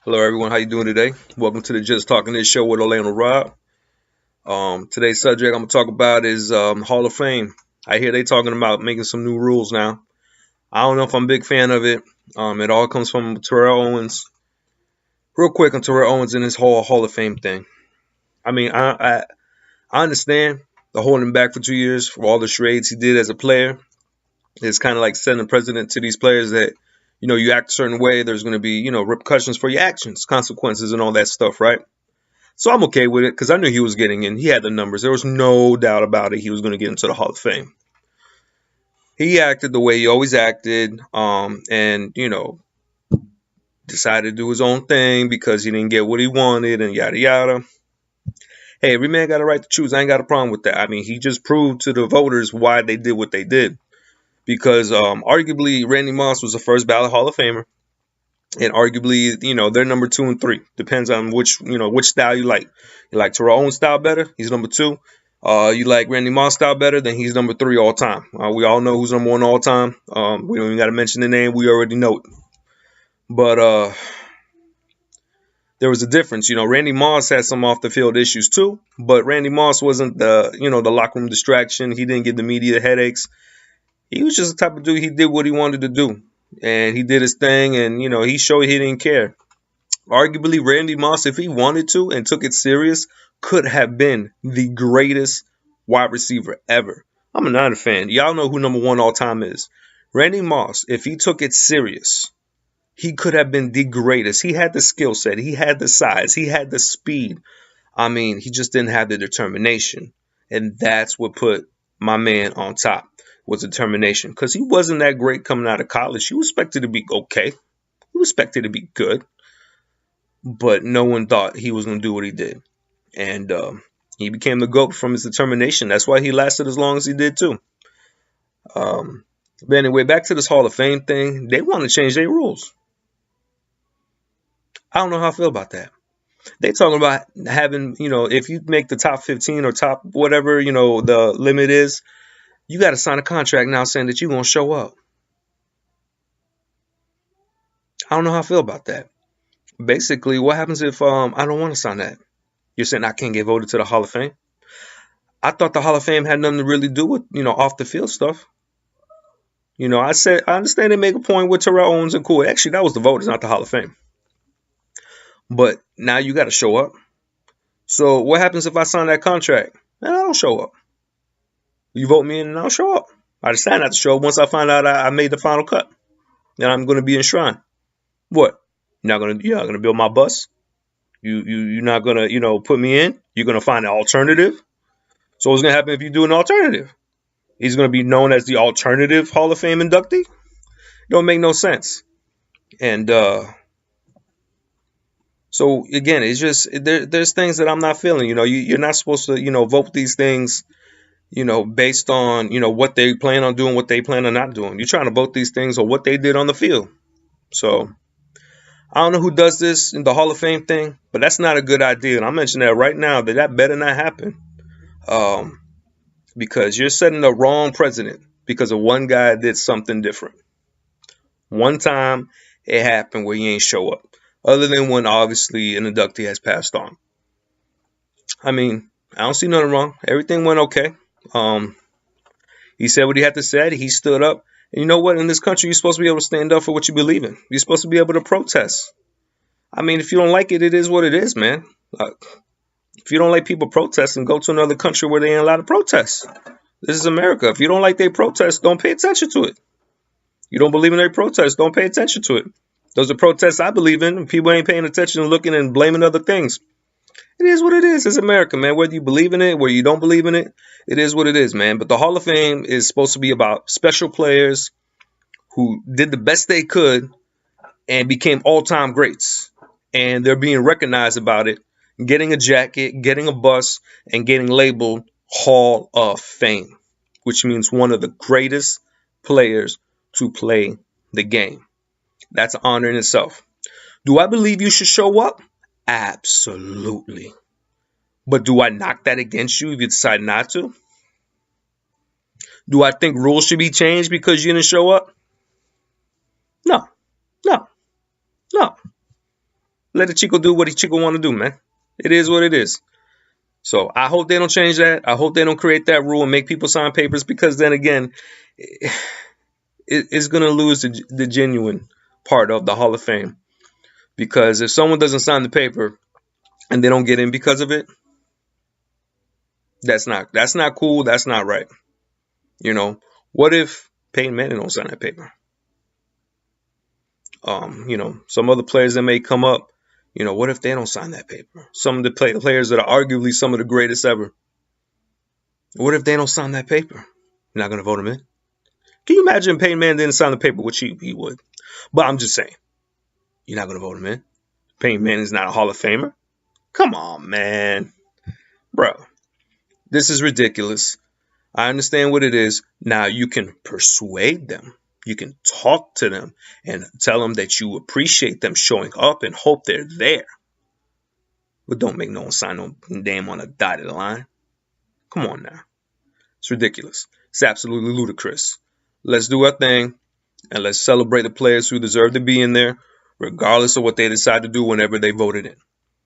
Hello, everyone. How you doing today? Welcome to the Just Talking This show with Orlando Rob. Today's subject I'm gonna talk about is Hall of Fame. I hear they talking about making some new rules now. I don't know if I'm a big fan of it. It all comes from Terrell Owens. Real quick on Terrell Owens and his whole Hall of Fame thing. I mean, I understand the holding him back for 2 years for all the charades he did as a player. It's kind of like setting a precedent to these players that you act a certain way. There's going to be repercussions for your actions, consequences, and all that stuff, right? So I'm okay with it because I knew he was getting in. He had the numbers. There was no doubt about it. He was going to get into the Hall of Fame. He acted the way he always acted, and decided to do his own thing because he didn't get what he wanted, and yada yada. Hey, every man got a right to choose. I ain't got a problem with that. I mean, he just proved to the voters why they did what they did. Because arguably Randy Moss was the first ballot Hall of Famer, and arguably they're number 2 and 3. Depends on which style you like. You like Terrell Owens' style better? He's number 2. You like Randy Moss' style better? Then he's number 3 all time. We all know who's number 1 all time. We don't even got to mention the name. We already know it. But there was a difference. Randy Moss had some off the field issues too, but Randy Moss wasn't the locker room distraction. He didn't give the media headaches. He was just the type of dude. He did what he wanted to do, and he did his thing, and he showed he didn't care. Arguably, Randy Moss, if he wanted to and took it serious, could have been the greatest wide receiver ever. I'm a Niner fan. Y'all know who number 1 all time is. Randy Moss, if he took it serious, he could have been the greatest. He had the skill set. He had the size. He had the speed. I mean, he just didn't have the determination, and that's what put my man on top. Was determination, because he wasn't that great coming out of college. He was expected to be okay. He was expected to be good, but no one thought he was going to do what he did, and he became the GOAT from his determination. That's why he lasted as long as he did too. But anyway, back to this Hall of Fame thing. They want to change their rules. I don't know how I feel about that. They talking about having, if you make the top 15 or top whatever, the limit is, you got to sign a contract now saying that you're going to show up. I don't know how I feel about that. Basically, what happens if I don't want to sign that? You're saying I can't get voted to the Hall of Fame? I thought the Hall of Fame had nothing to really do with, off the field stuff. I understand they make a point with Terrell Owens and cool. Actually, that was the voters, not the Hall of Fame. But now you got to show up. So what happens if I sign that contract and I don't show up? You vote me in and I'll show up. I decide not to show up once I find out I made the final cut. And I'm going to be enshrined. What? You're not gonna build my bus? You're not gonna put me in? You're gonna find an alternative? So what's gonna happen if you do an alternative? He's gonna be known as the alternative Hall of Fame inductee? Don't make no sense. And so again, it's just there's things that I'm not feeling. You're not supposed to vote these things based on what they plan on doing, what they plan on not doing. You're trying to vote these things on what they did on the field. So I don't know who does this in the Hall of Fame thing, but that's not a good idea. And I'm mentioning that right now that better not happen. Because you're setting the wrong precedent because of one guy did something different. One time it happened where he ain't show up. Other than when obviously an inductee has passed on. I mean, I don't see nothing wrong. Everything went okay. He said what he had to say. He stood up. And you know what? In this country, you're supposed to be able to stand up for what you believe in. You're supposed to be able to protest. I mean, if you don't like it, it is what it is, man. If you don't like people protesting, go to another country where they ain't allowed to protest. This is America. If you don't like their protest, don't pay attention to it. You don't believe in their protest, don't pay attention to it. Those are protests I believe in. People ain't paying attention and looking and blaming other things. It is what it is. It's America, man. Whether you believe in it, whether you don't believe in it, it is what it is, man. But the Hall of Fame is supposed to be about special players who did the best they could and became all-time greats. And they're being recognized about it, getting a jacket, getting a bus, and getting labeled Hall of Fame, which means one of the greatest players to play the game. That's an honor in itself. Do I believe you should show up? Absolutely. But do I knock that against you if you decide not to? Do I think rules should be changed because you didn't show up? No, no, no, Let the Chico do what the Chico want to do, man. It is what it is. So I hope they don't change that. I hope they don't create that rule and make people sign papers, because then again, it's going to lose the genuine part of the Hall of Fame. Because if someone doesn't sign the paper and they don't get in because of it, that's not cool. That's not right. You know, what if Peyton Manning don't sign that paper? You know, some other players that may come up, you know, what if they don't sign that paper? Some of the players that are arguably some of the greatest ever. What if they don't sign that paper? You're not going to vote them in? Can you imagine Peyton Manning didn't sign the paper, which he would? But I'm just saying, you're not going to vote him in? Peyton Manning's not a Hall of Famer? Come on, man. Bro, this is ridiculous. I understand what it is. Now you can persuade them. You can talk to them and tell them that you appreciate them showing up and hope they're there. But don't make no one sign no name on a dotted line. Come on now. It's ridiculous. It's absolutely ludicrous. Let's do our thing and let's celebrate the players who deserve to be in there, regardless of what they decide to do whenever they voted in.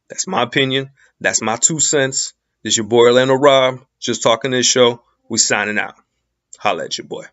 That's my opinion. That's my 2 cents. This is your boy Orlando Rob, just talking this show. We signing out. Holla at your boy.